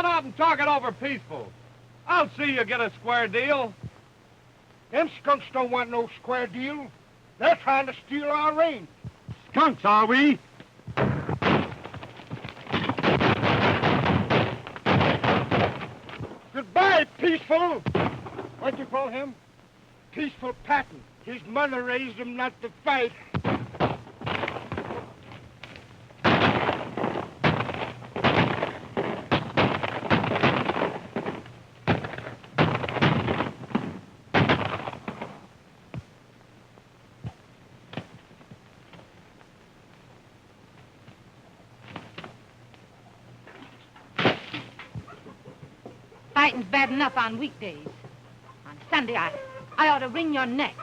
shut up and talk it over peaceful. I'll see you get a square deal. Them skunks don't want no square deal. They're trying to steal our range. Skunks, are we? Goodbye, Peaceful. What'd you call him? Peaceful Patton. His mother raised him not to fight. Fighting's bad enough on weekdays. On Sunday, I ought to wring your necks.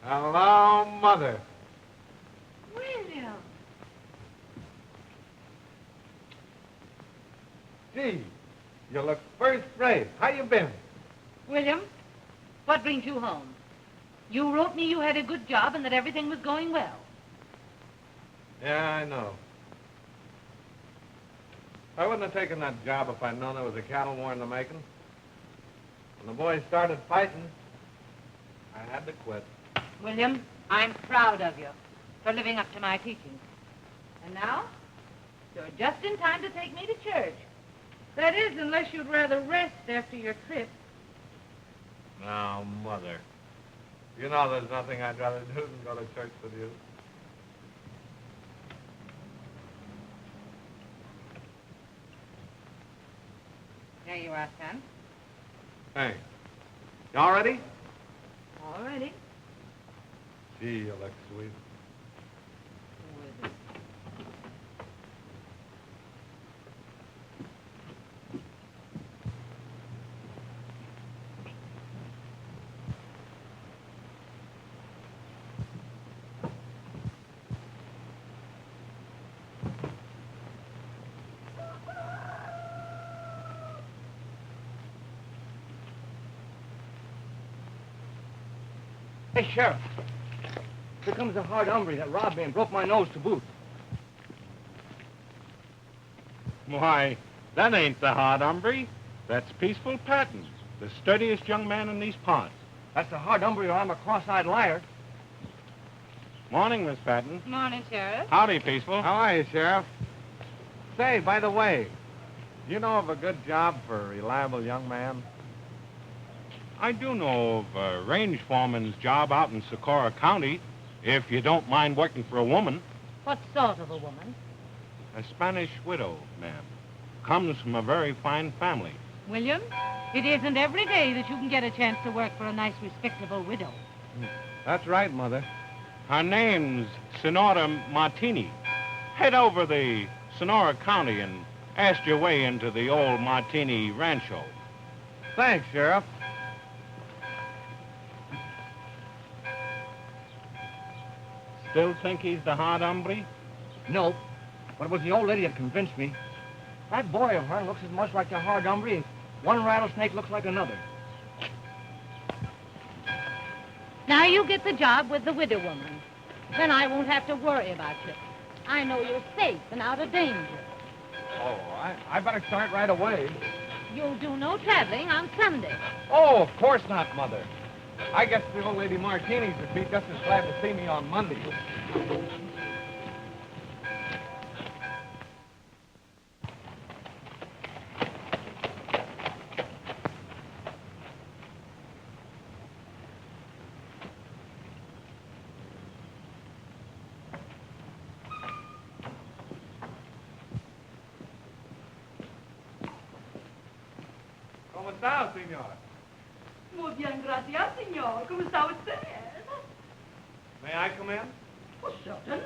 Hello, Mother. William. Gee, you look first rate. How you been? William, what brings you home? You wrote me you had a good job and that everything was going well. Yeah, I know. I wouldn't have taken that job if I'd known there was a cattle war in the making. When the boys started fighting, I had to quit. William, I'm proud of you for living up to my teachings. And now, you're just in time to take me to church. That is, unless you'd rather rest after your trip. Now, Mother, you know there's nothing I'd rather do than go to church with you. There you are, son. Thanks. You all ready? All ready. Gee, you look sweet. Who is it? Hey, Sheriff. Here comes the hard hombre that robbed me and broke my nose to boot. Why, that ain't the hard hombre. That's Peaceful Patton, the sturdiest young man in these parts. That's the hard hombre or I'm a cross-eyed liar. Morning, Miss Patton. Morning, Sheriff. Howdy, Peaceful. How are you, Sheriff? Say, by the way, you know of a good job for a reliable young man? I do know of a range foreman's job out in Socorro County, if you don't mind working for a woman. What sort of a woman? A Spanish widow, ma'am. Comes from a very fine family. William, it isn't every day that you can get a chance to work for a nice, respectable widow. That's right, Mother. Her name's Senora Martini. Head over the Sonora County and ask your way into the old Martini Rancho. Thanks, Sheriff. Still think he's the hard hombre? No, but it was the old lady that convinced me. That boy of hers looks as much like the hard hombre as one rattlesnake looks like another. Now you get the job with the widow woman. Then I won't have to worry about you. I know you're safe and out of danger. Oh, I better start right away. You'll do no traveling on Sunday. Oh, of course not, Mother. I guess the old lady Martinis would be just as glad to see me on Monday. ¿Cómo está, señora? Muy bien, gracias, señor. ¿Cómo está usted? May I come in? Oh, certainly.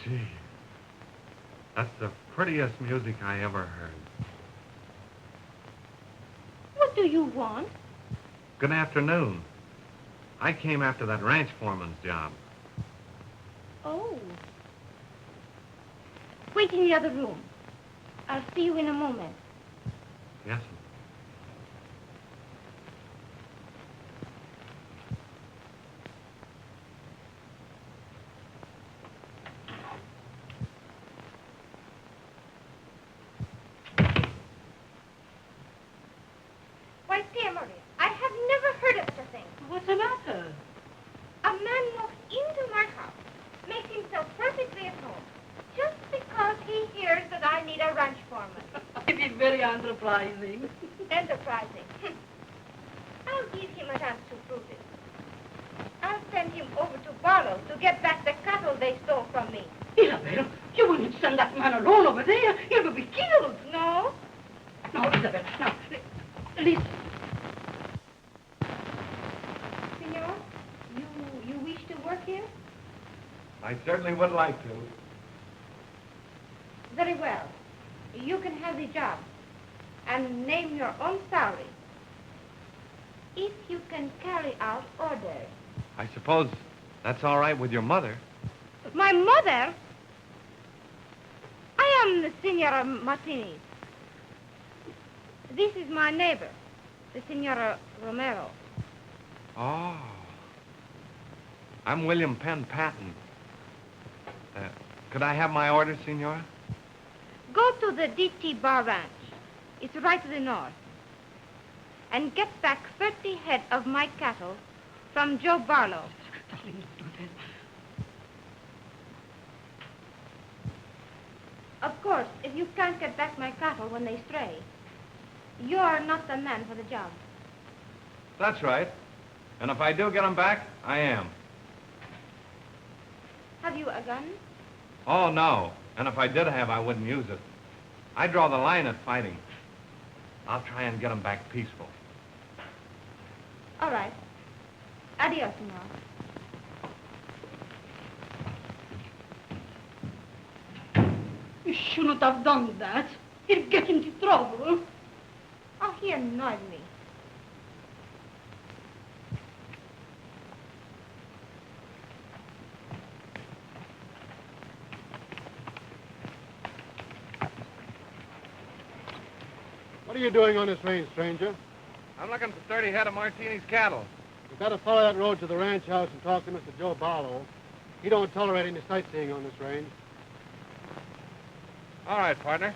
Gee, that's the prettiest music I ever heard. What do you want? Good afternoon. I came after that ranch foreman's job. Oh. Wait in the other room. I'll see you in a moment. Yes, Why, dear Maria, I have never heard of such a thing. What's the matter? A man walks into my house, makes himself perfectly at home, just because he hears that I need a ranch foreman. It is very enterprising. Enterprising. I'll give him a chance to prove it. I'll send him over to Barlow to get back the cattle they stole from me. Isabel, you wouldn't send that man alone over there. He will be killed. No? No, Isabel, no. Listen. Senor, you wish to work here? I certainly would like to. Very well. You can have the job and name your own salary if you can carry out orders. I suppose that's all right with your mother. My mother? I am the Senora Martini. This is my neighbor, the Senora Romero. Oh. I'm William Penn Patton. Could I have my order, Senora? Go to the DT Bar Ranch. It's right to the north. And get back 30 head of my cattle from Joe Barlow. Darling, do that. Of course, if you can't get back my cattle when they stray, you're not the man for the job. That's right. And if I do get them back, I am. Have you a gun? Oh, no. And if I did have, I wouldn't use it. I draw the line at fighting. I'll try and get them back peaceful. All right. Adios, senor. You shouldn't have done that. He'll get into trouble. Oh, he annoyed me. What are you doing on this range, stranger? I'm looking for 30 head of Martini's cattle. You've got to follow that road to the ranch house and talk to Mr. Joe Barlow. He don't tolerate any sightseeing on this range. All right, partner.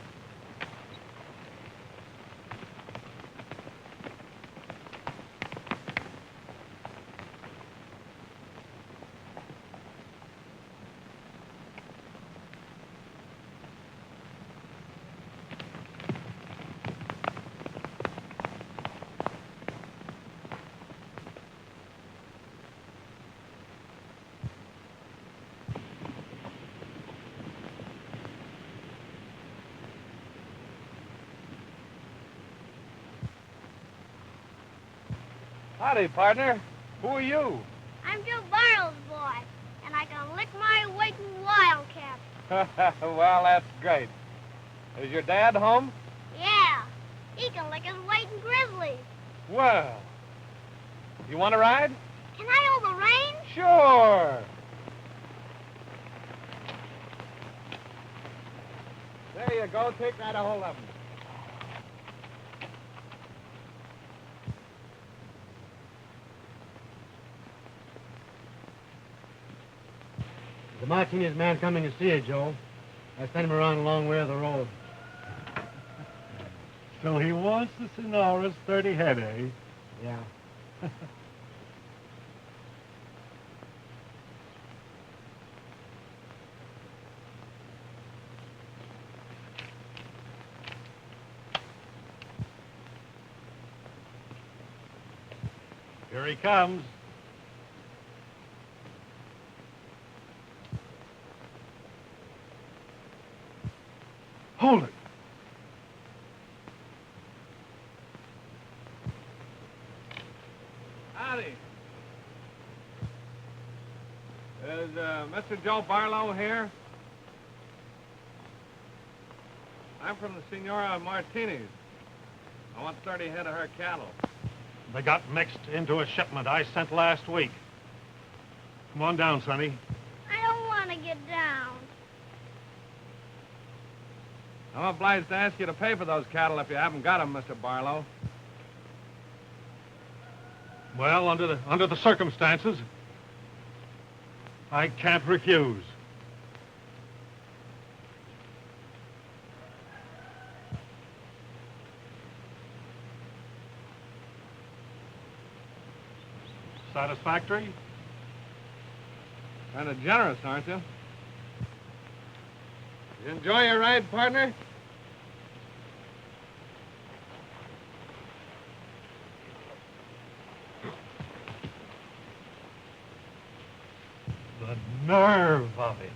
Howdy, partner. Who are you? I'm Joe Barlow's boy, and I can lick my weight in wildcat. Well, that's great. Is your dad home? Yeah, he can lick his weight in grizzlies. Well, you want to ride? Can I hold the reins? Sure. There you go. Take right a hold of him. The Martinez man coming to see you, Joe. I sent him around a long way of the road. So he wants the Sonora's 30 head, eh? Yeah. Here he comes. Hold it. Howdy. Is Mr. Joe Barlow here? I'm from the Senora Martini's. I want 30 head of her cattle. They got mixed into a shipment I sent last week. Come on down, Sonny. I don't want to get down. I'm obliged to ask you to pay for those cattle if you haven't got them, Mr. Barlow. Well, under the circumstances, I can't refuse. Satisfactory? Kind of generous, aren't you? You enjoy your ride, partner? The nerve of him.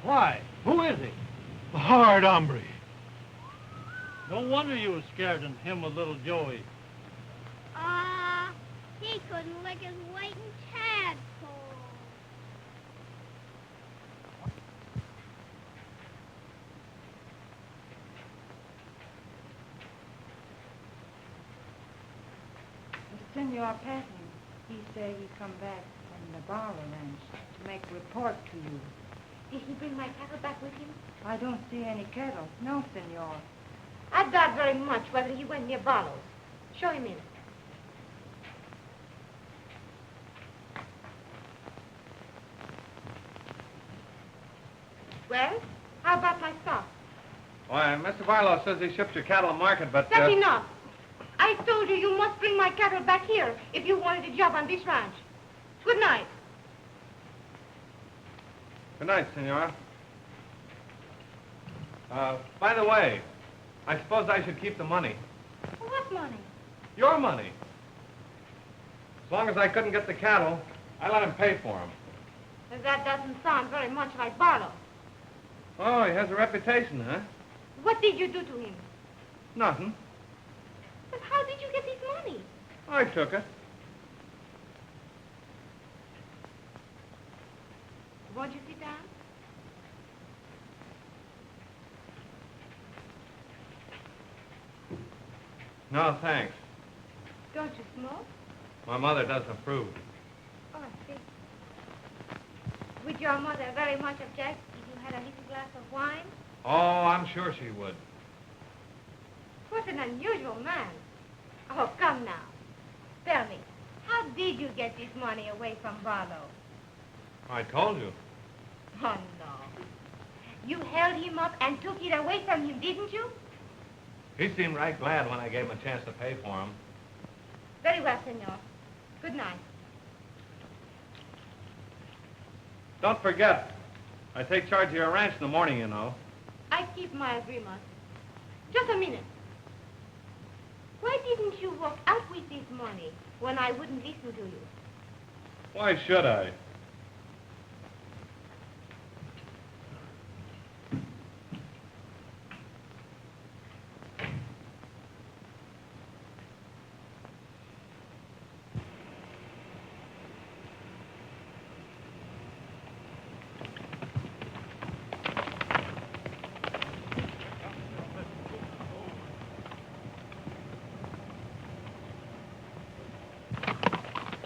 Why? Who is he? The hard hombre. No wonder you were scared of him, a little Joey. He couldn't lick his weight in tadpole. Senor Patton, he said he'd come back from the Barlow ranch to make a report to you. Did he bring my cattle back with him? I don't see any cattle. No, senor. I doubt very much whether he went near Barlow's. Show him in. Well, how about my stock? Why, Mr. Barlow says he shipped your cattle to market, but... That's enough. I told you you must bring my cattle back here if you wanted a job on this ranch. Good night. Good night, Senora. By the way, I suppose I should keep the money. What money? Your money. As long as I couldn't get the cattle, I let him pay for them. That doesn't sound very much like Barlow. Oh, he has a reputation, huh? What did you do to him? Nothing. But how did you get this money? I took it. Won't you sit down? No, thanks. Don't you smoke? My mother doesn't approve. Oh, I see. Would your mother very much object if you had a little glass of wine? Oh, I'm sure she would. What an unusual man. Oh, come now. Tell me, how did you get this money away from Barlow? I told you. Oh, no. You held him up and took it away from him, didn't you? He seemed right glad when I gave him a chance to pay for him. Very well, senor. Good night. Don't forget, I take charge of your ranch in the morning, you know. I keep my agreement. Just a minute. Why didn't you walk out with this money when I wouldn't listen to you? Why should I?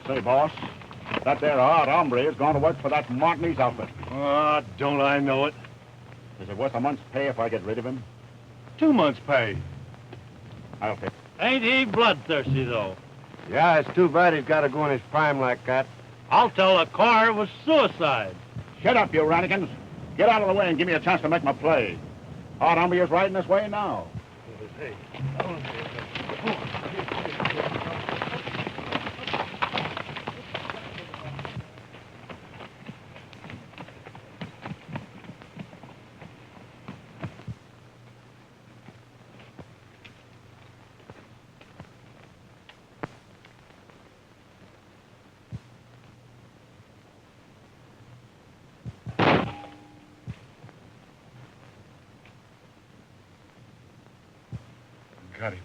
Say, boss, that there hard hombre is going to work for that Martini's outfit. Ah, don't I know it? Is it worth a month's pay if I get rid of him? 2 months' pay. I'll pay. Ain't he bloodthirsty, though? Yeah, it's too bad he's got to go in his prime like that. I'll tell the car it was suicide. Shut up, you ranikins. Get out of the way and give me a chance to make my play. Hard hombre is riding this way now. Hey. Got him.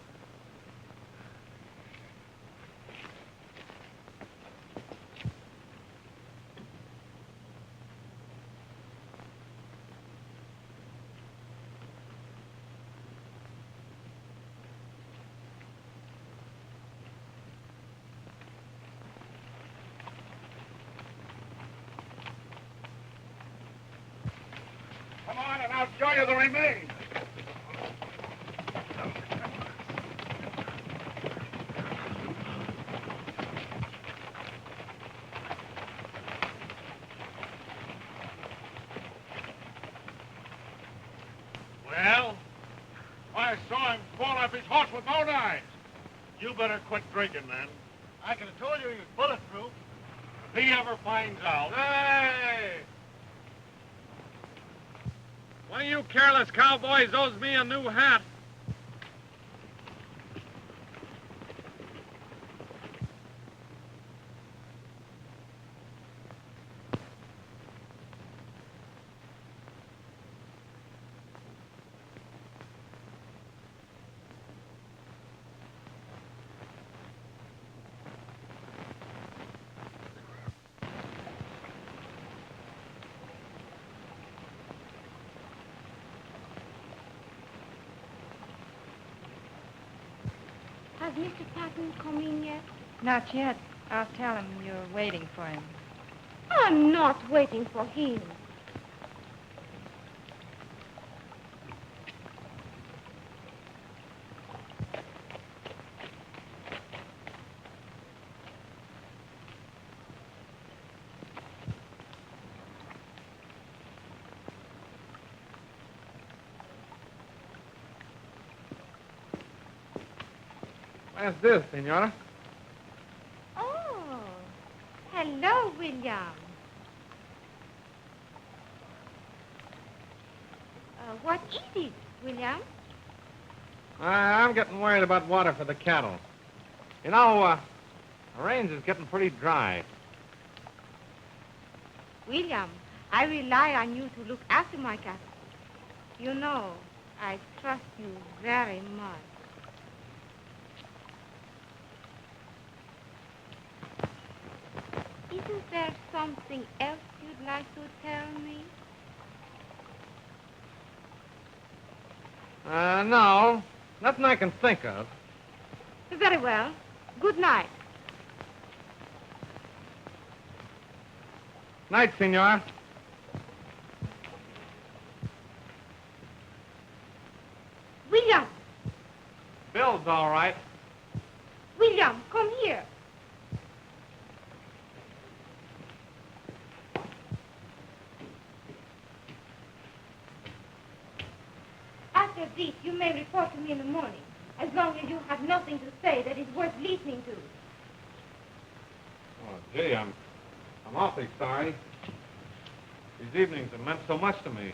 show you the remains. Well, I saw him fall off his horse with no knives. You better quit drinking, then. I could have told you he was bulletproof. If he ever finds out... Hey! One of you careless cowboys owes me a new hat. Has Mr. Patton come in yet? Not yet. I'll tell him you're waiting for him. I'm not waiting for him. What's this, Senora? Oh, hello, William. What is it, William? I'm getting worried about water for the cattle. You know, the range is getting pretty dry. William, I rely on you to look after my cattle. You know, I trust you very much. Isn't there something else you'd like to tell me? No. Nothing I can think of. Very well. Good night. Night, Senora. William! Bill's all right. William, come here. After this, you may report to me in the morning, as long as you have nothing to say that is worth listening to. Oh, gee, I'm awfully sorry. These evenings have meant so much to me.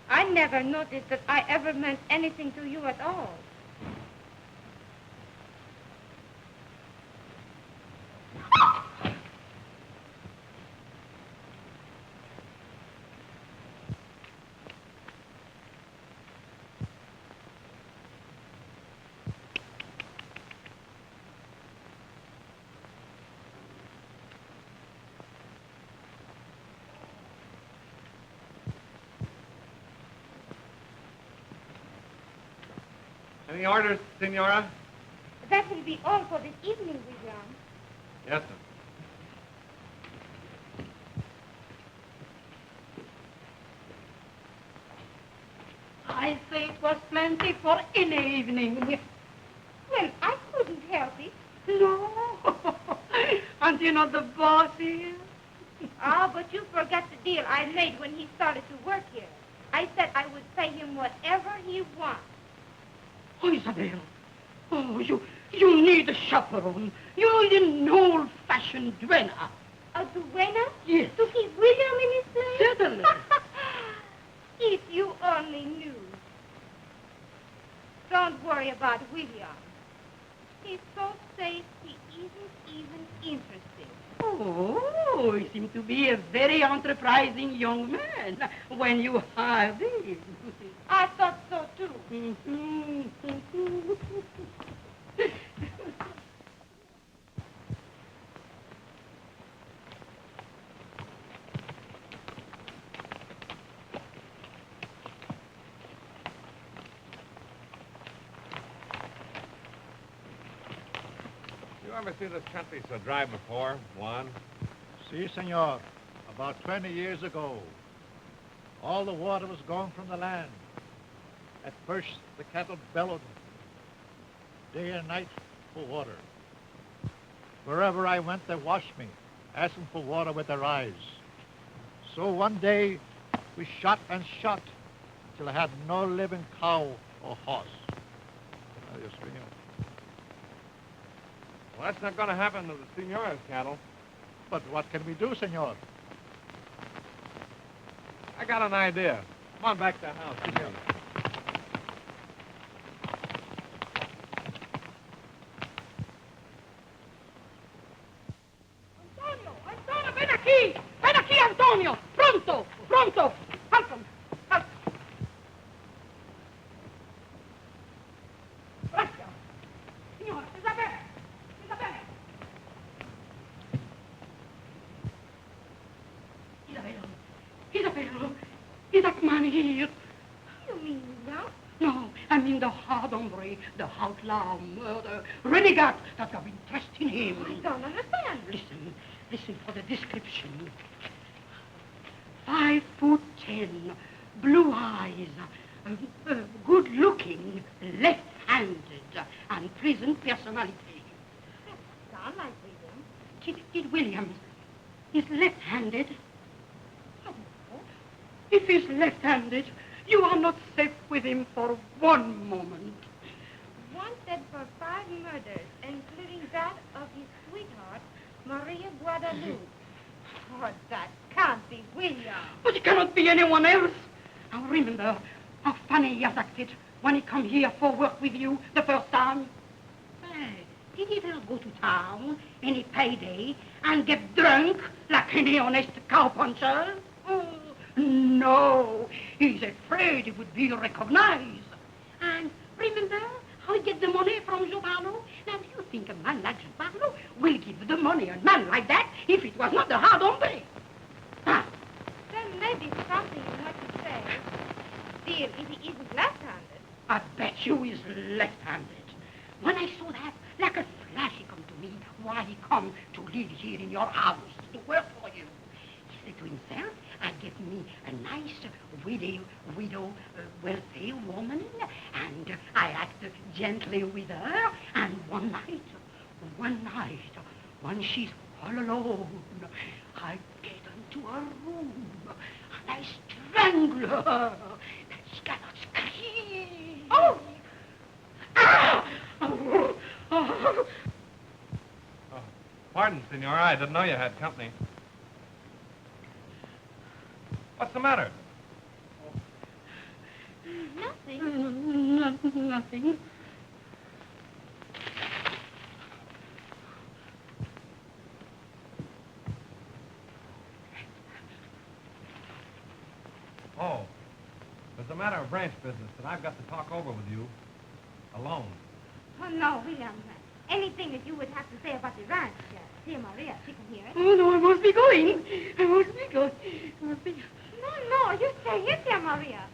I never noticed that I ever meant anything to you at all. Any orders, Senora? That will be all for this evening, William. Yes, sir. I say it was plenty for any evening. Well, I couldn't help it. No. And you know the boss here? Ah, but you forgot the deal I made when he started to work here. I said I would pay him whatever he wants. Oh, Isabel. Oh, you need a chaperone. You need an old-fashioned duenna. A duenna? Yes. To keep William in his place? Certainly. If you only knew. Don't worry about William. He's so safe he isn't even interested. Oh, he seemed to be a very enterprising young man when you hired him. I thought so, too. You ever see this country so dry before? One. Si, senor. About 20 years ago, all the water was gone from the land. At first, the cattle bellowed day and night for water. Wherever I went, they watched me, asking for water with their eyes. So one day, we shot and shot till I had no living cow or horse. Oh, yes, senor. Well, that's not going to happen to the Senora's cattle. But what can we do, senor? I got an idea. Come on back to the house. Antonio, ven aquí! Ven aquí, Antonio! Pronto! Pronto! Help him! Help! Gracias. Signora, Isabel! Isabel! Isabel! Is that man here? You mean now? No, I mean the hard hombre, the outlaw, murder, renegade that have interest in him. I don't understand. Listen for the description. 5'10", blue eyes, good-looking, left-handed, and pleasant personality. Sound like William. Kid Williams is left-handed. If he's left-handed, you are not safe with him for one moment. Wanted for 5 murders, including that of his sweetheart, Maria Guadalupe. Oh, that can't be William. But it cannot be anyone else. Now remember how funny he has acted when he come here for work with you the first time. Hey, did he ever go to town any payday and get drunk like any honest cowpuncher? Oh, no, he's afraid he would be recognized. And remember how he get the money from Joe Barlow? Now, do you think a man like Joe Barlow will give the money a man like that if it was not the hard hombre? Ah. There may be something in what you say. Still, if he isn't left-handed. I bet you he's left-handed. When I saw that, like a flash he come to me while he come to live here in your house to work for you. He said to himself, I get me a nice widow, wealthy woman, and I act gently with her, and one night, when she's all alone, I get into her room, and I strangle her, that she cannot scream. Oh! Ah! Oh! Oh! Pardon, Senora. I didn't know you had company. What's the matter? Nothing. Nothing. Oh, it's a matter of ranch business that I've got to talk over with you alone. Oh, no, William. Anything that you would have to say about the ranch, dear Maria, she can hear it. Oh, no, I must be going. No, you stay here, dear Maria.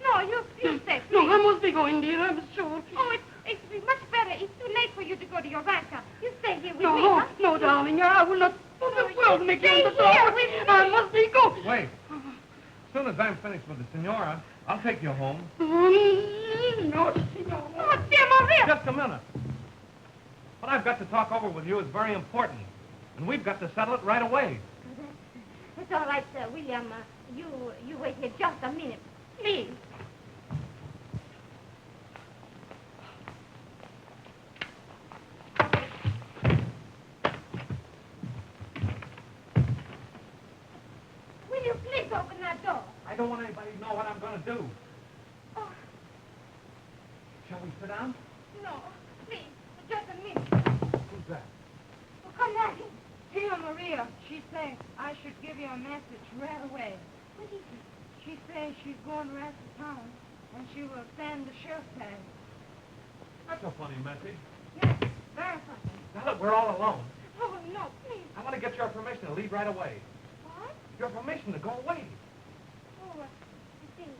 No, you stay. Please. No, I must be going, dear, I'm sure. Oh, it's much better. It's too late for you to go to your ranch. You stay here with me, No, huh? no, darling, I will not for the world make you stay understand. here with me. I must be going. Wait. As soon as I'm finished with the Senora, I'll take you home. No, senor. Oh, dear Maria. Just a minute. What I've got to talk over with you is very important, and we've got to settle it right away. It's all right, William. You wait here just a minute, please. Will you please open that door? I don't want anybody to know what I'm going to do. Oh, Shall we sit down? no, please, just a minute. Who's that? Oh, come right in. Dear Maria, she says I should give you a message right away. What is it? She says she's going right to town, and she will send the sheriff tag. That's a funny message. Yes, very funny. Now that we're all alone, Oh, no, please. I want to get your permission to leave right away. What? Your permission to go away. Oh, you see,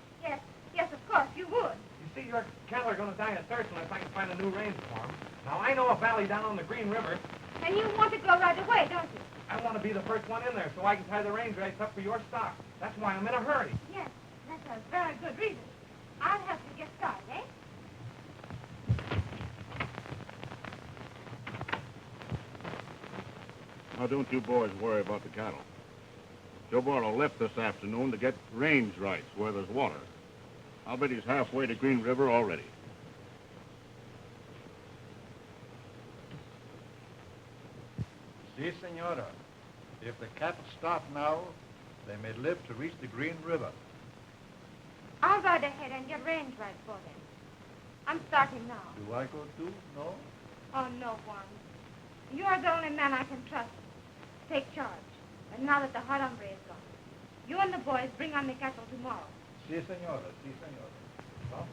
yes, of course, you would. You see, your cattle are going to die of thirst unless I can find a new range for them. Now, I know a valley down on the Green River And you want to go right away, don't you? I want to be the first one in there so I can tie the range race up for your stock. That's why I'm in a hurry. Yes, that's a very good reason. I'll help you get started, eh? Now, don't you boys worry about the cattle. Joe Barlow left this afternoon to get range rights where there's water. I'll bet he's halfway to Green River already. Si, Senora. If the cattle stop now, they may live to reach the Green River. I'll ride ahead and get range right for them. I'm starting now. Do I go too? No? Oh, no, Juan. You are the only man I can trust. Take charge. And now that the hard hombre is gone, you and the boys bring on the cattle tomorrow. Si, Senora. Si, Senora. Vamos.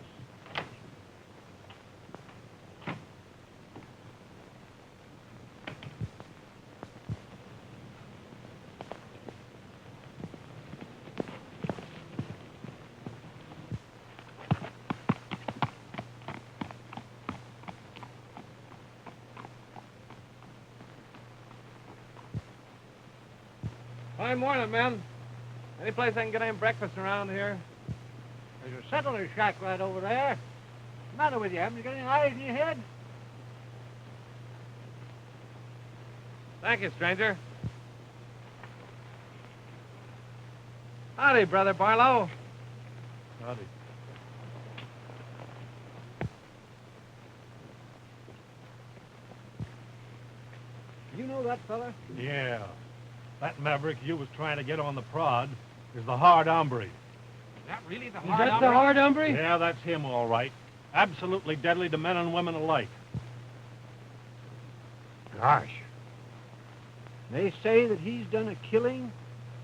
Fine morning, men. Any place I can get any breakfast around here? There's a settler's shack right over there. What's the matter with you? Haven't you got any eyes in your head? Thank you, stranger. Howdy, Brother Barlow. Howdy. You know that fella? Yeah. That maverick you was trying to get on the prod is the Hard Hombre. Is that really the Is hard that hombre? the hard hombre? Yeah, that's him, all right. Absolutely deadly to men and women alike. Gosh. They say that he's done a killing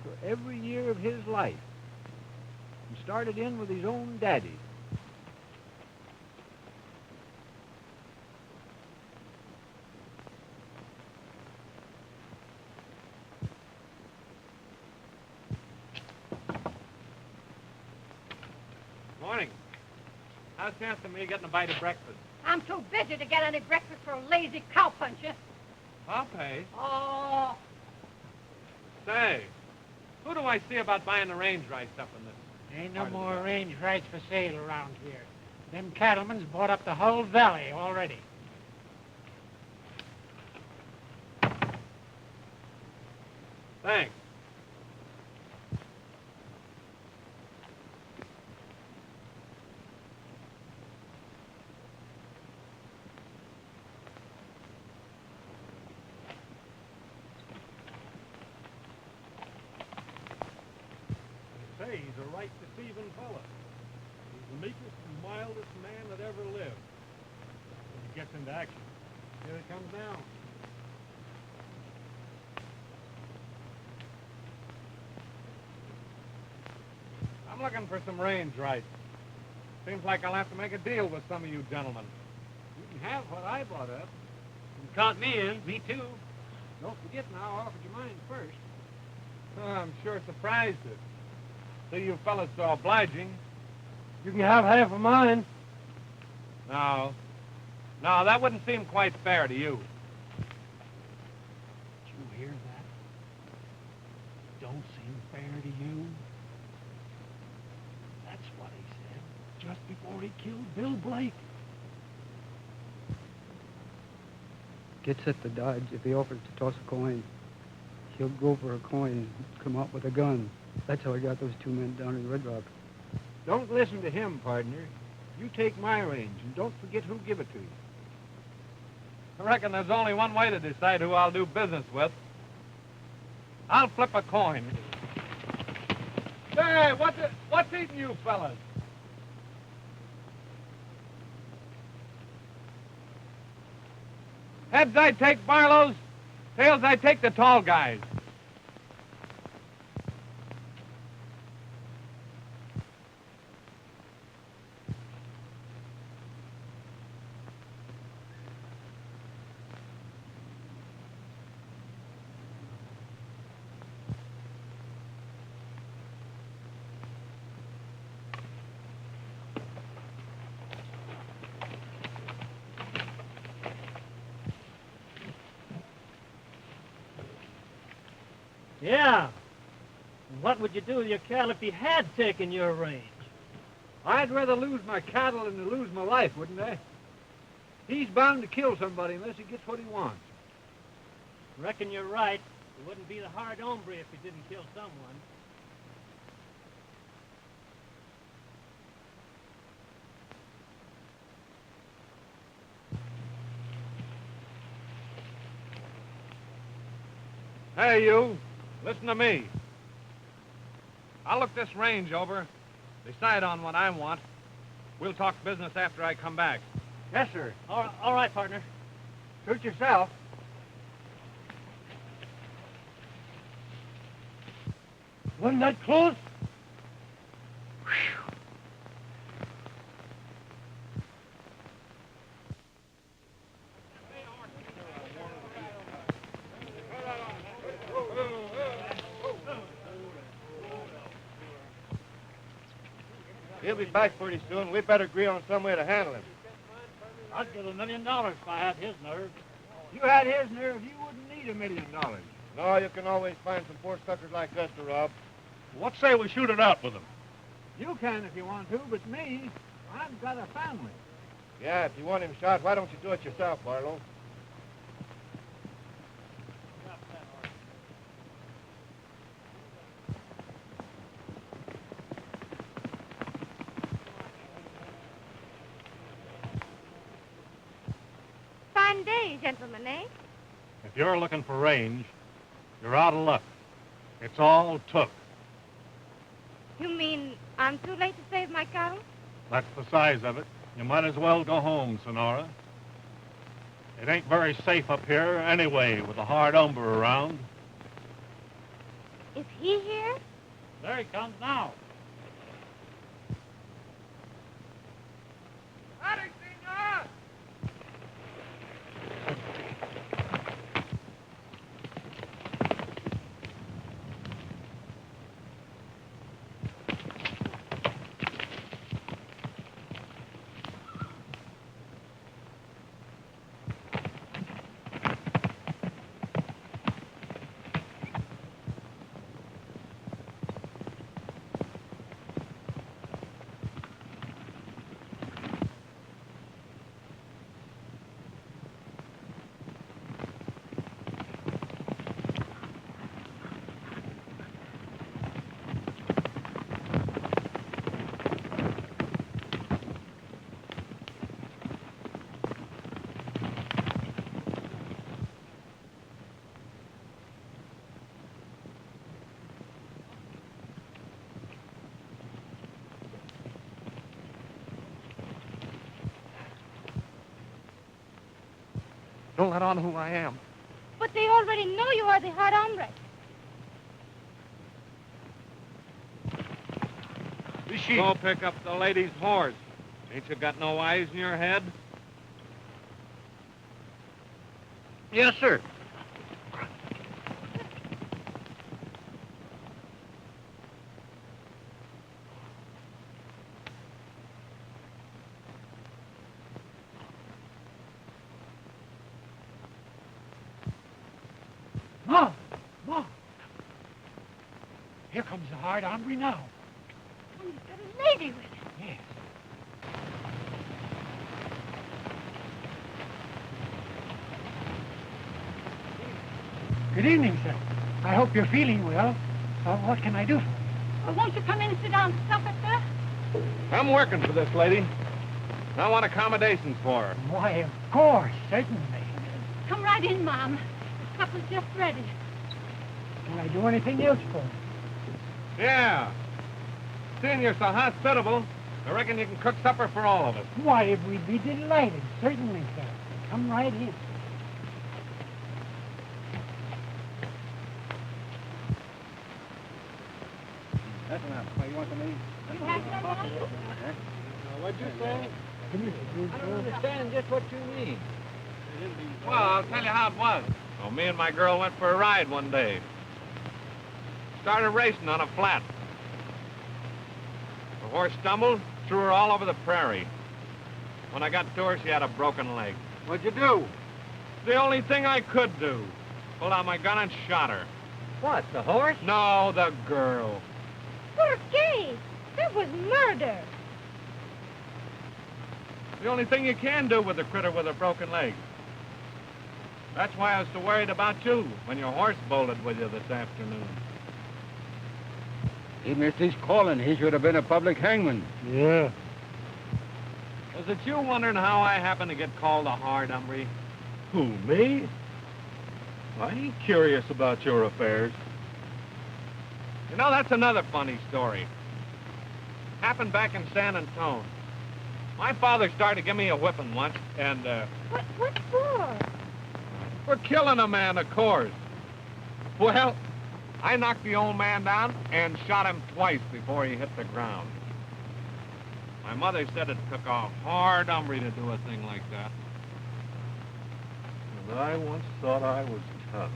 for every year of his life. He started in with his own daddy. Morning. How's the chance of me getting a bite of breakfast? I'm too busy to get any breakfast for a lazy cowpuncher. I'll pay. Oh, Say, who do I see about buying the range rights up in this? Ain't no part of the more valley? range rights for sale around here. Them cattlemen's bought up the whole valley already. Thanks. They say he's a right deceiving fella. He's the meekest and mildest man that ever lived. When he gets into action. Here he comes now. I'm looking for some range rights. Seems like I'll have to make a deal with some of you gentlemen. You can have what I bought up. You can count me in. Me too. Don't forget now, I offered you mine first. Oh, I'm sure surprised it. See you fellas so obliging. You can have half of mine. No. No, that wouldn't seem quite fair to you. Did you hear that? Don't seem fair to you? That's what he said just before he killed Bill Blake. Gets at the Dodge if he offers to toss a coin. He'll go for a coin and come out with a gun. That's how I got those two men down in Red Rock. Don't listen to him, partner. You take my range, and don't forget who give it to you. I reckon there's only one way to decide who I'll do business with. I'll flip a coin. Say, what's eating you fellas? Heads I take Barlow's, tails I take the tall guys. Yeah. And what would you do with your cattle if he had taken your range? I'd rather lose my cattle than to lose my life, wouldn't I? He's bound to kill somebody unless he gets what he wants. Reckon you're right. It wouldn't be the hard hombre if he didn't kill someone. Hey, you. Listen to me. I'll look this range over, decide on what I want. We'll talk business after I come back. Yes, sir. All right, partner. Suit yourself. Wasn't that close? He'll be back pretty soon. We better agree on some way to handle him. I'd give $1 million if I had his nerve. If you had his nerve, you wouldn't need $1 million. No, you can always find some poor suckers like us to rob. What say we shoot it out with him? You can if you want to, but me, I've got a family. Yeah, if you want him shot, why don't you do it yourself, Barlow? Fine day, gentlemen, eh? If you're looking for range, you're out of luck. It's all took. You mean I'm too late to save my cattle? That's the size of it. You might as well go home, Senora. It ain't very safe up here anyway with a hard hombre around. Is he here? There he comes now. Howdy, senor! Don't let on who I am. But they already know you are the hard hombre. Go pick up the lady's horse. Ain't you got no eyes in your head? Yes, sir. Ma! Here comes the hard hombre now. Oh, he's got a lady with him. Yes. Good evening, sir. I hope you're feeling well. What can I do for you? Oh, won't you come in and sit down to supper, sir? I'm working for this lady. I want accommodations for her. Why, of course, certainly. Come right in, Mom. Supper's just ready. Can I do anything else for you? Yeah. Seeing you're so hospitable, I reckon you can cook supper for all of us. Why, we'd be delighted. Certainly, sir. Come right in. That's enough. What, you want some meat? You have some, Mom? What'd you say? I don't understand just what you mean. Well, I'll tell you how it was. Well, me and my girl went for a ride one day. Started racing on a flat. The horse stumbled, threw her all over the prairie. When I got to her, she had a broken leg. What'd you do? The only thing I could do. Pulled out my gun and shot her. What, the horse? No, the girl. Por qué? That was murder. The only thing you can do with a critter with a broken leg. That's why I was so worried about you when your horse bolted with you this afternoon. He missed his calling. He should have been a public hangman. Yeah. Was it you wondering how I happened to get called a hard hombre? Who, me? I ain't curious about your affairs. You know, that's another funny story. Happened back in San Antone. My father started to give me a whipping once, and, What for? for killing a man, of course. Well, I knocked the old man down and shot him twice before he hit the ground. My mother said it took a hard hombre to do a thing like that. And I once thought I was tough.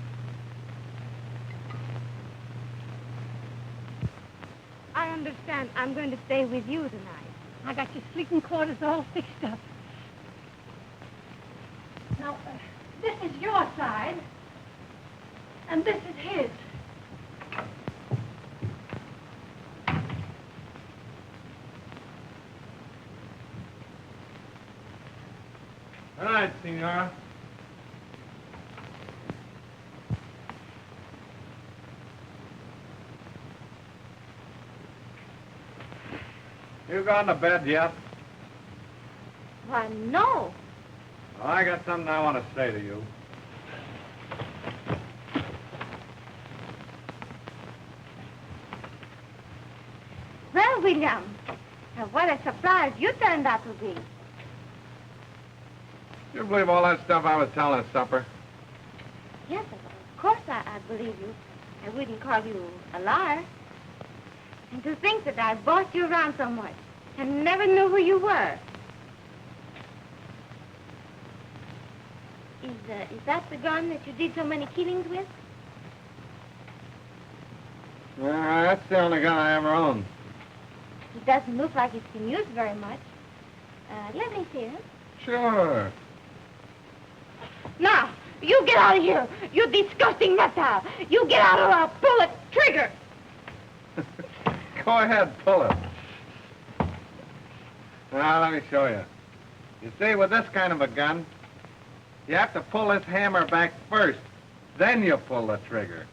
I understand. I'm going to stay with you tonight. I got your sleeping quarters all fixed up. Now, this is your side, and this is his. All right, Senora. You gone to bed yet? Why, no. Well, I got something I want to say to you. Well, William, what a surprise you turned out to be. You believe all that stuff I was telling at supper? Yes, of course I believe you. I wouldn't call you a liar. And to think that I bossed you around so much and never knew who you were. Is that the gun that you did so many killings with? That's the only gun I ever owned. It doesn't look like it's been used very much. Let me see it. Sure. Now, you get out of here, you disgusting reptile. You get out or I'll pull the trigger. Go ahead, pull it. Now, let me show you. You see, with this kind of a gun, you have to pull this hammer back first. Then you pull the trigger.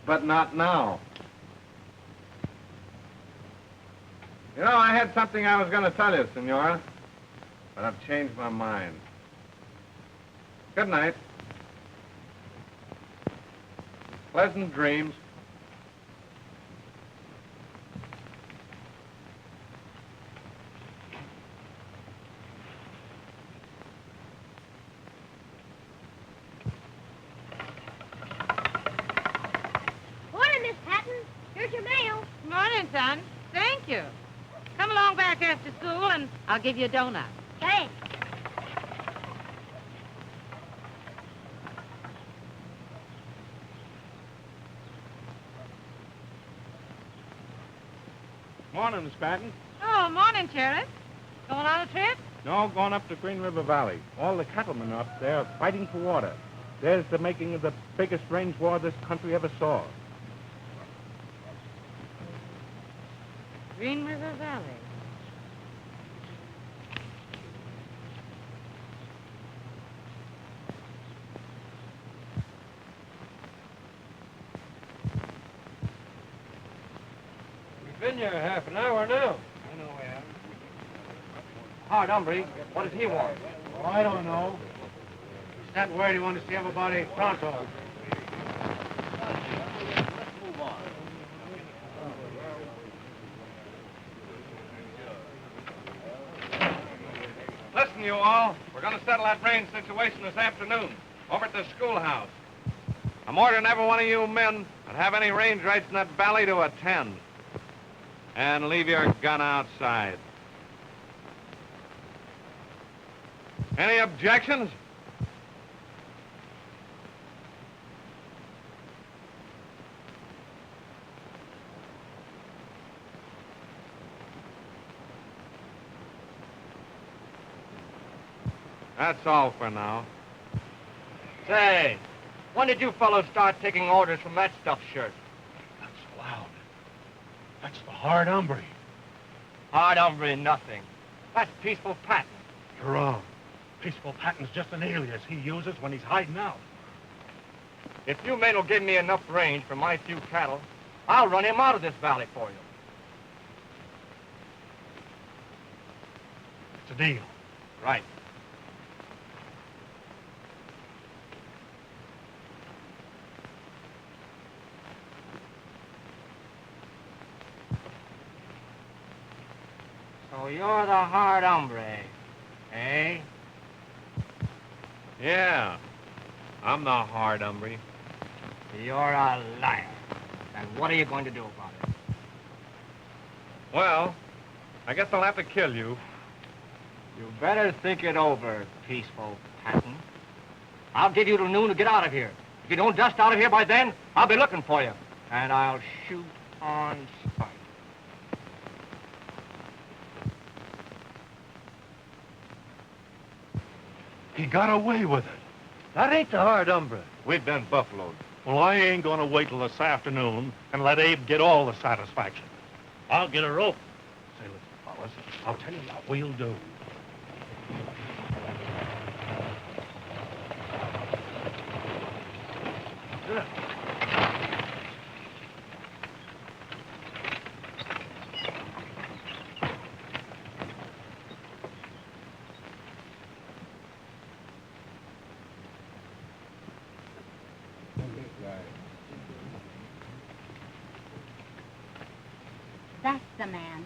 But not now. You know, I had something I was going to tell you, Senora. But I've changed my mind. Good night. Pleasant dreams. Morning, Miss Patton. Here's your mail. Morning, son. Thank you. Come along back after school, and I'll give you a donut. Thanks. Morning, Miss Patton. Oh, morning, Sheriff. Going on a trip? No, going up to Green River Valley. All the cattlemen are up there fighting for water. There's the making of the biggest range war this country ever saw. Green River Valley. We've been here half an hour now. I know we haven't. Hard hombre, what does he want? Oh, I don't know. He sent word he wanted to see everybody pronto. Listen, you all. We're going to settle that range situation this afternoon over at the schoolhouse. I'm ordering every one of you men that have any range rights in that valley to attend. And leave your gun outside. Any objections? That's all for now. Say, When did you fellows start taking orders from that stuffed shirt? That's loud. That's the Hard Hombre. Hard Hombre nothing. That's Peaceful Patton. You're wrong. Peaceful Patton's just an alias he uses when he's hiding out. If you men will give me enough range for my few cattle, I'll run him out of this valley for you. It's a deal. Right. So you're the Hard Hombre, eh? Yeah, I'm the Hard Hombre. You're a liar. And what are you going to do about it? Well, I guess I'll have to kill you. You better think it over, Peaceful Patton. I'll give you till noon to get out of here. If you don't dust out of here by then, I'll be looking for you. And I'll shoot on sight. He got away with it. That ain't the Hard Hombre. We've been buffaloed. Well, I ain't gonna wait till this afternoon and let Abe get all the satisfaction. I'll get a rope. Say, listen, fellas, I'll tell you what we'll do. That's the man.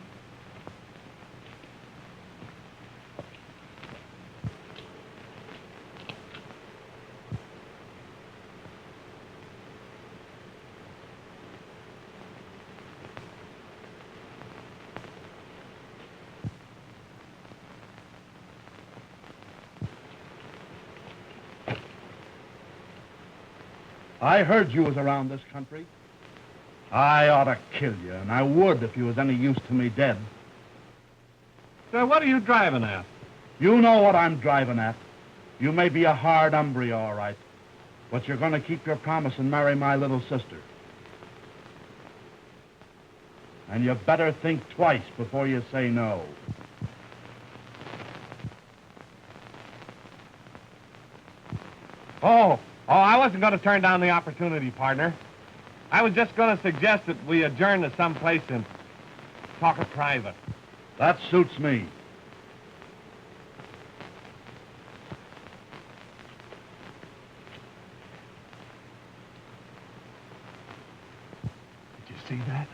I heard you was around this country. I ought to kill you, and I would if you was any use to me dead. Sir, what are you driving at? You know what I'm driving at. You may be a Hard Hombre, all right, but you're going to keep your promise and marry my little sister. And you better think twice before you say no. Oh, I wasn't going to turn down the opportunity, partner. I was just going to suggest that we adjourn to someplace and talk it private. That suits me. Did you see that?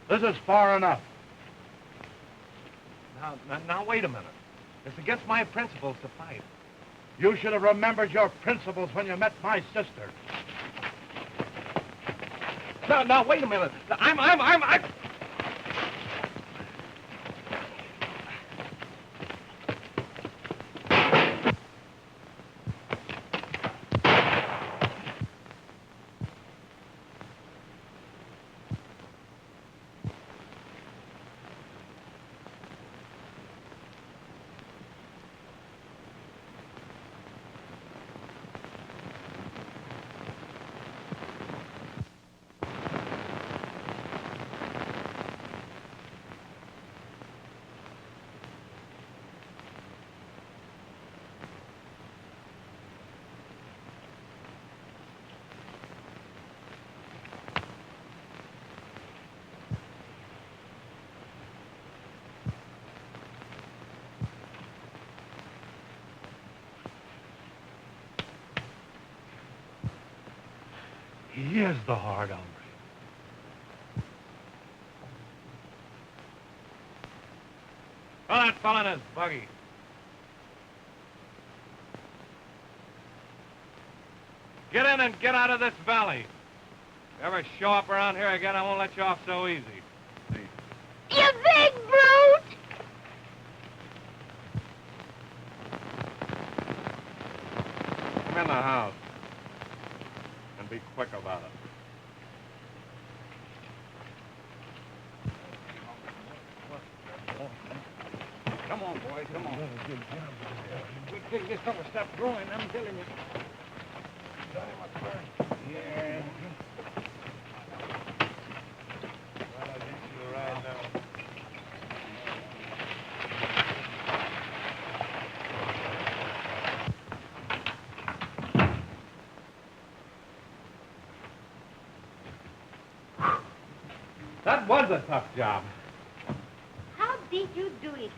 This is far enough. Now, wait a minute. It's against my principles to fight. You should have remembered your principles when you met my sister. Now, wait a minute. I'm... He is the Hard Hombre. Throw that fella in his buggy. Get in and get out of this valley. If you ever show up around here again, I won't let you off so easy. You big brute! Come in the house. And be quick about it. Come Come on, boys, come on. Good thing this fellow stopped growing, I'm telling you. Yeah. Well, I'll get you a ride now. That was a tough job. How did you do it?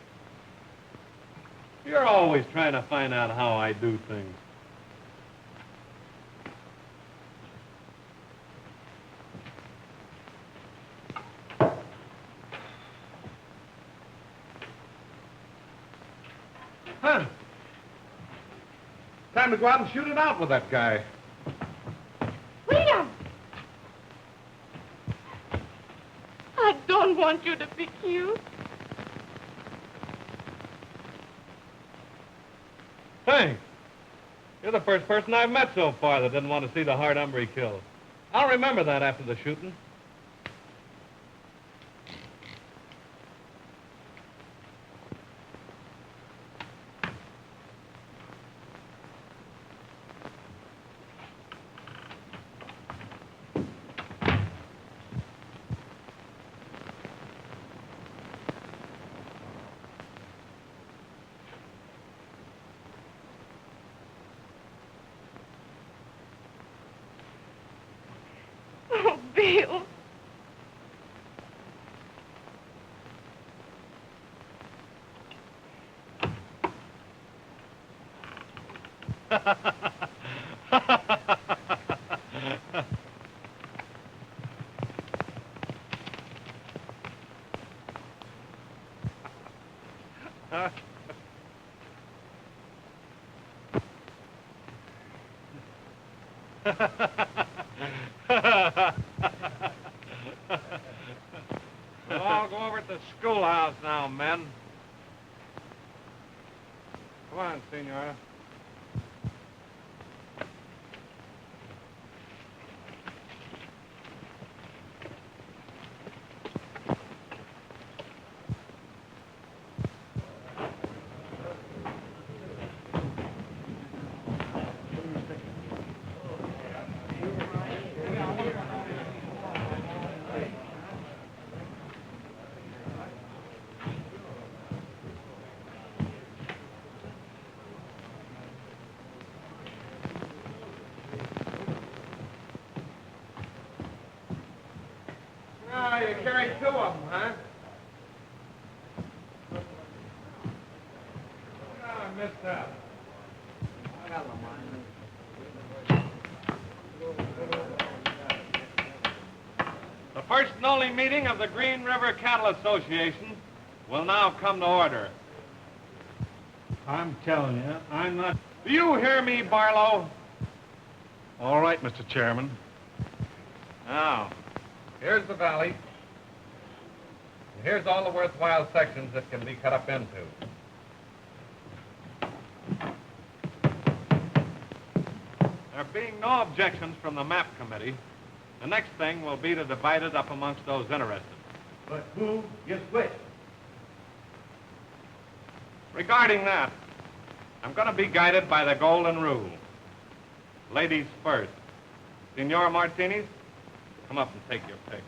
You're always trying to find out how I do things. Huh. Time to go out and shoot it out with that guy. William! I don't want you to be cute. Thanks. You're the first person I've met so far that didn't want to see the hard hombre killed. I'll remember that after the shooting. Oh, Bill. We'll all go over to the schoolhouse now, men. Come on, Senora. Oh, you carried two of them, huh? Oh, I missed that. I got them, The first and only meeting of the Green River Cattle Association will now come to order. I'm telling you, I'm not... Do you hear me, Barlow? All right, Mr. Chairman. Now, here's the valley. And here's all the worthwhile sections that can be cut up into. There being no objections from the map committee, the next thing will be to divide it up amongst those interested. But who gets which? Regarding that, I'm going to be guided by the golden rule. Ladies first. Senora Martini, come up and take your pick.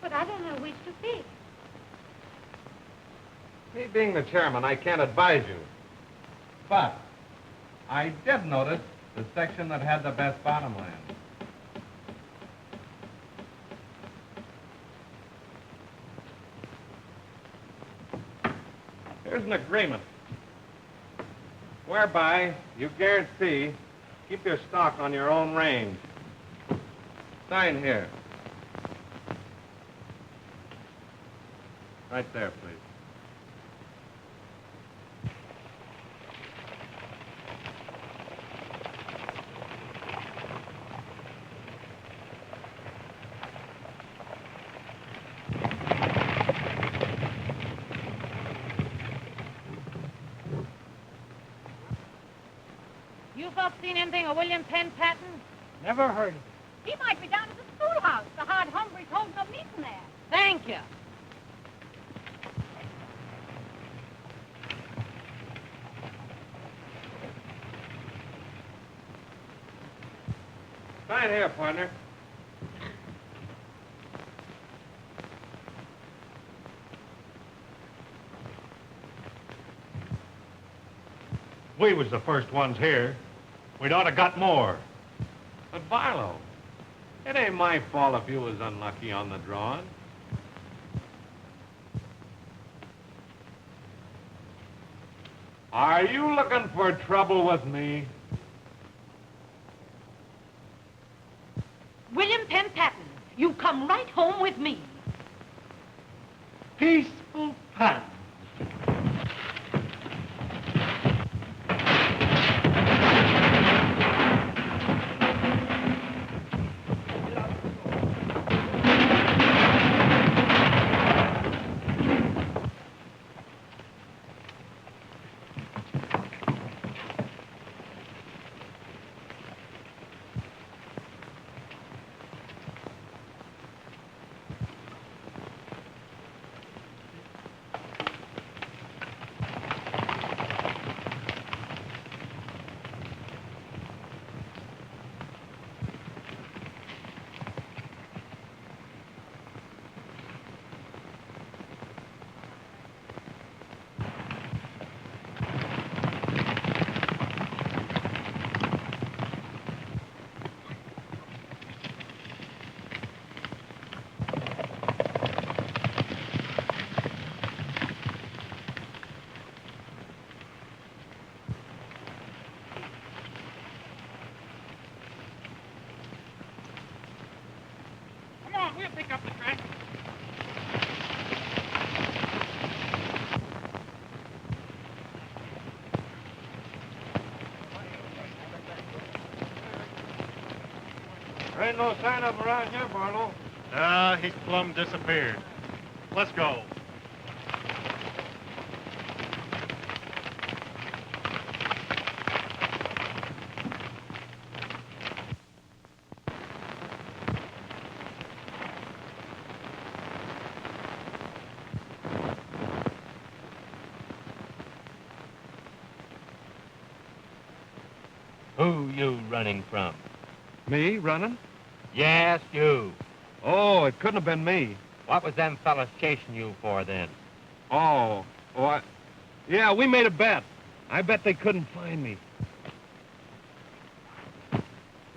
But I don't know which to pick. Me being the chairman, I can't advise you. But I did notice the section that had the best bottomland. Here's an agreement whereby you guarantee keep your stock on your own range. Sign here. Right there, please. You folks seen anything of William Penn, Patton? Never heard of it. He might be down at the schoolhouse. The hard hombre told right here, partner. We was the first ones here. We'd ought to got more. But Barlow, it ain't my fault if you was unlucky on the drawing. Are you looking for trouble with me? William Penn Patton, you come right home with me. Peaceful Patton. We'll pick up the track. There ain't no sign of him around here, Barlow. He's plumb disappeared. Let's go. Who you running from? Me running? Yes, you. Oh, it couldn't have been me. What was them fellas chasing you for then? Oh, what? Yeah, we made a bet. I bet they couldn't find me.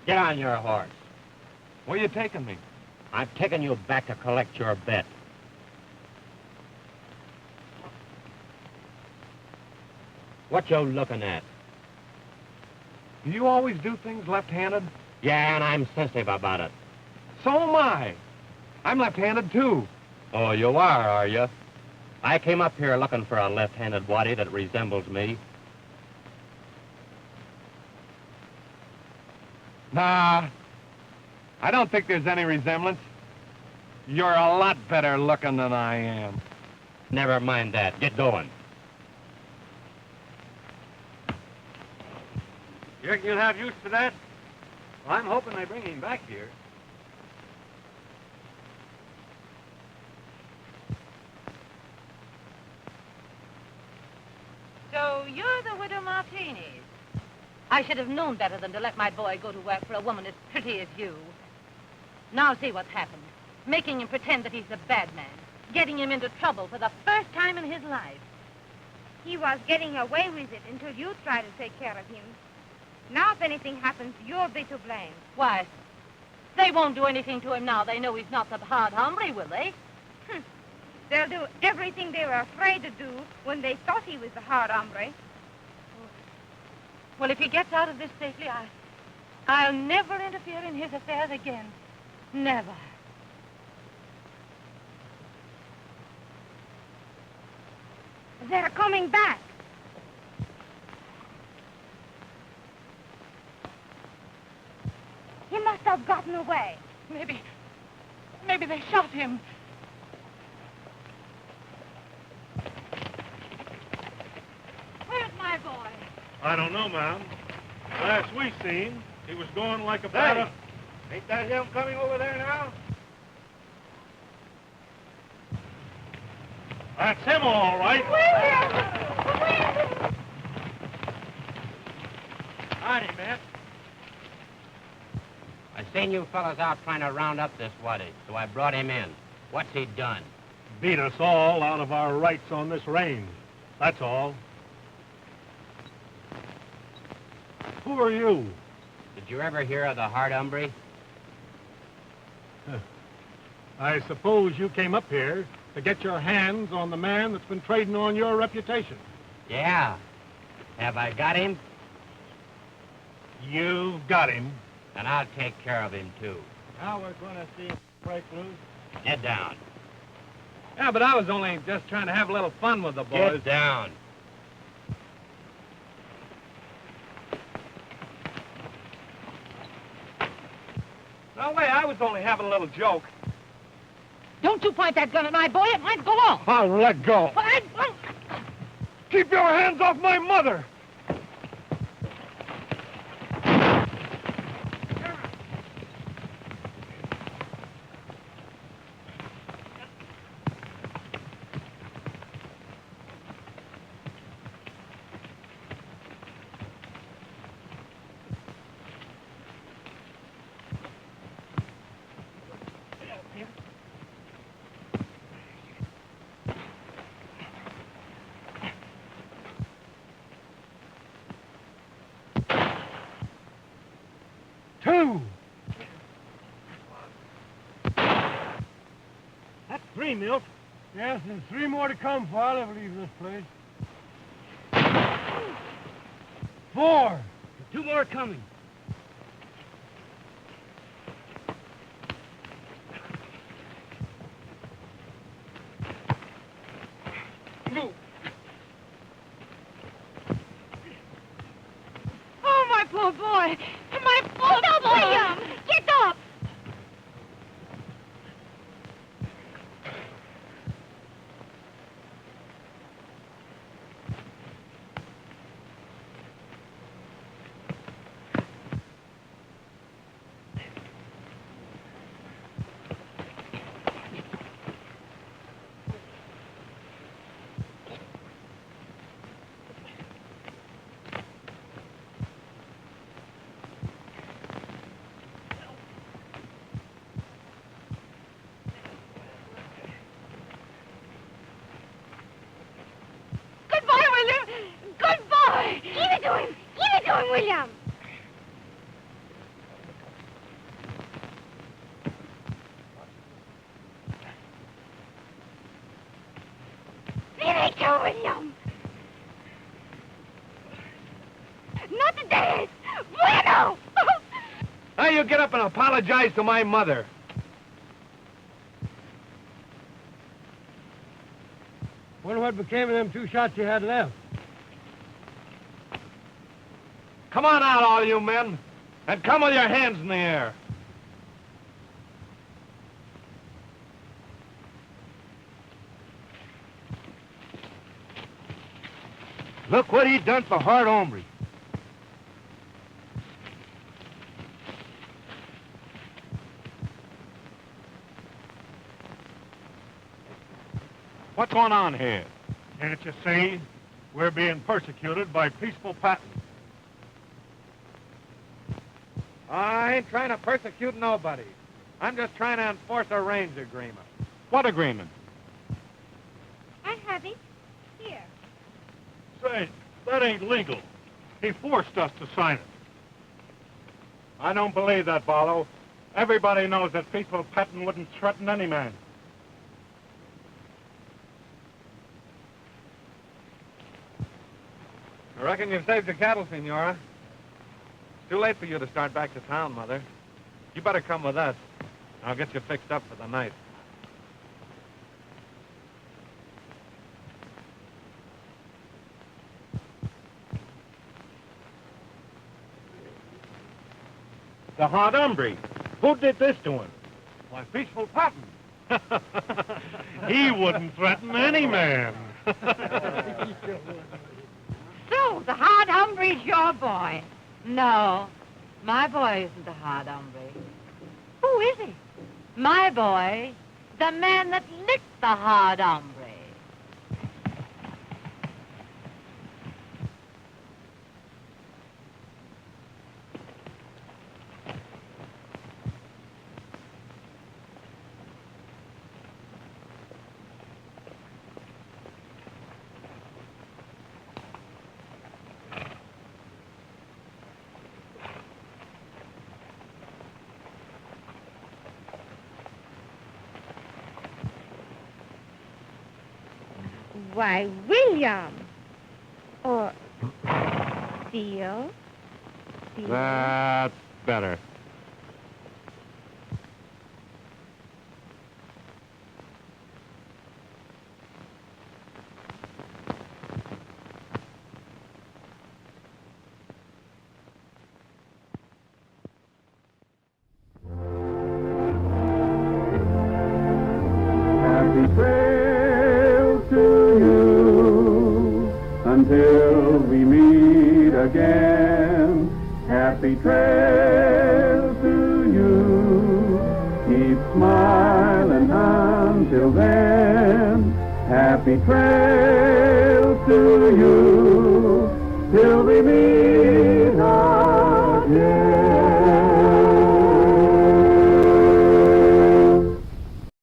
Get on your horse. Where you taking me? I'm taking you back to collect your bet. What you looking at? Do you always do things left-handed? Yeah, and I'm sensitive about it. So am I. I'm left-handed, too. Oh, you are you? I came up here looking for a left-handed waddy that resembles me. Nah, I don't think there's any resemblance. You're a lot better looking than I am. Never mind that. Get going. You reckon you'll have use for that? Well, I'm hoping they bring him back here. So you're the widow Martini. I should have known better than to let my boy go to work for a woman as pretty as you. Now see what's happened. Making him pretend that he's a bad man. Getting him into trouble for the first time in his life. He was getting away with it until you tried to take care of him. Now if anything happens, you'll be to blame. Why? They won't do anything to him now. They know he's not the hard hombre, will they? They'll do everything they were afraid to do when they thought he was the hard hombre. Well, if he gets out of this safely, I'll never interfere in his affairs again. Never. They're coming back. He must have gotten away. Maybe they shot him. Where's my boy? I don't know, ma'am. Last we seen, he was going like a batter. Ain't that him coming over there now? That's him, all right. Howdy, miss. I Seen you fellas out trying to round up this waddy, so I brought him in. What's he done? Beat us all out of our rights on this range. That's all. Who are you? Did you ever hear of the Hard Hombre? I suppose you came up here to get your hands on the man that's been trading on your reputation. Yeah. Have I got him? You've got him. And I'll take care of him, too. Now we're going to see him break loose. Get down. Yeah, but I was only just trying to have a little fun with the boys. Get down. No way, I was only having a little joke. Don't you point that gun at my boy. It might go off. I'll let go. Well, Keep your hands off my mother! Two. That's 3, Milt. Yes, and 3 more to come before I'll ever leave this place. 4. 2 more coming. oh, my poor boy. My poor boy. William, get up. William. Derecho, William. Not the days. Bueno. Now you get up and apologize to my mother. Wonder what became of them 2 shots you had left. Come on out, all you men, and come with your hands in the air. Look what he done for Hard Hombre. What's going on here? Can't you see? We're being persecuted by peaceful Patton. I ain't trying to persecute nobody. I'm just trying to enforce a range agreement. What agreement? I have it. Here. Say, that ain't legal. He forced us to sign it. I don't believe that, Barlow. Everybody knows that peaceful Patton wouldn't threaten any man. I reckon you've saved the cattle, Senora. It's too late for you to start back to town, Mother. You better come with us. I'll get you fixed up for the night. The Hard Hombre. Who did this to him? Why, peaceful Patton. He wouldn't threaten any man. So, the Hard Hombre's your boy. No, my boy isn't the Hard Hombre. Who is he? My boy, the man that licked the Hard Hombre. Why, William. Or Theo. That's better. Happy trail to you until we meet again. Happy trail to you. Keep smiling until then. Happy trail to you till we meet